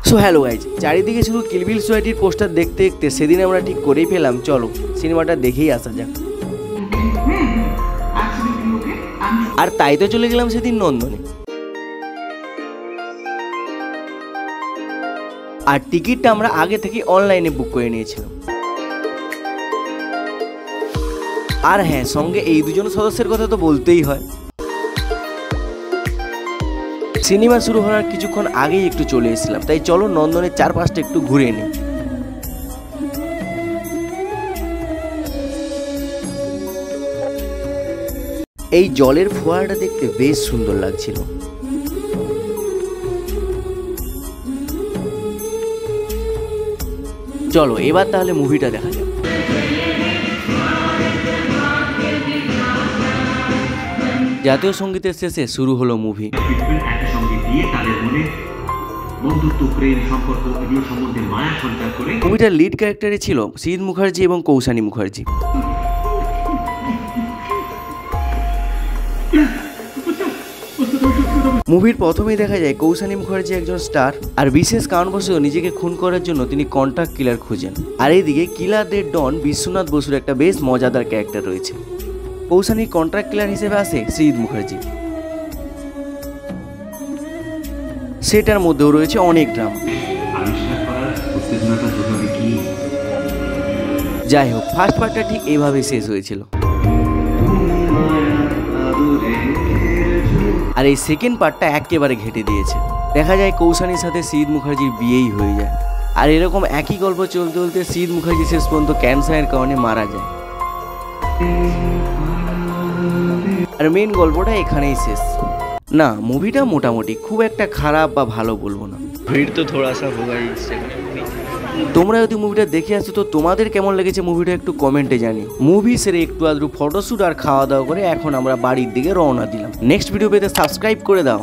So hello guys, চারিদিকে শুধু কিল বিল সোসাইটির পোস্টার দেখতে দেখতে সেদিন আমরা ঠিক করেই পেলাম চলো সিনেমাটা দেখেই আসা যাক। আর তাই তো চলে গেলাম সেদিন নন্দনে। আর টিকিটটা আমরা আগে থেকে অনলাইনে বুক করে নিয়েছিলাম। আর হ্যাঁ, সঙ্গে এই দুজন সদস্যের কথা তো বলতেই হয়। সিনেমা শুরু হওয়ার কিছুক্ষণ আগেই একটু চলে এসেছিলাম, তাই চলো নন্দনের চারপাশটা একটু ঘুরে নিই। এই জলের ফোয়ারাটা দেখতে বেশ সুন্দর লাগছিল। চলো এবার তাহলে মুভিটা দেখা যাক। জাতীয় সঙ্গীতের শেষে শুরু হলো মুভি। মুভিটার লিড ক্যারেক্টারে ছিল সিদ মুখার্জি এবং কৌশানী মুখার্জি। মুভির প্রথমেই দেখা যায় কৌশানী মুখার্জি একজন স্টার, আর বিশেষ কারণবশত নিজেকে খুন করার জন্য তিনি কন্ট্রাক্ট কিলার খুঁজেন। আর এইদিকে কিলারদের ডন বিশ্বনাথ বসুর একটা বেশ মজাদার ক্যারেক্টার রয়েছে। কৌশানী কন্ট্রাক্ট কিলার হিসেবে আসে সিদ মুখার্জি, সেটার মধ্যেও রয়েছে অনেক ড্রামা। যাই হোক, ফার্স্ট পার্টটা ঠিক এইভাবেই শেষ হয়েছিল। আর এই সেকেন্ড পার্টটা একেবারে ঘেটে দিয়েছে। দেখা যায় কৌশানীর সাথে সিদ মুখার্জির বিয়েই হয়ে যায়। আর এরকম একই গল্প চলতে চলতে সিদ মুখার্জি শেষ পর্যন্ত ক্যান্সারের কারণে মারা যায়। আর মেন গল্পটা এখানেই শেষ। না, মুভিটা মোটামুটি খুব একটা খারাপ বা ভালো বলবো না। ভিড় তো থোড়া সা হোগা হি। তোমরা যদি মুভিটা দেখে আসো তো তোমাদের কেমন লেগেছে মুভিটা একটু কমেন্টে জানিও। মুভি সেরে একটু আধটু ফটোশ্যুট আর খাওয়া দাওয়া করে এখন আমরা বাড়ির দিকে রওনা দিলাম। নেক্সট ভিডিও পেতে সাবস্ক্রাইব করে দাও।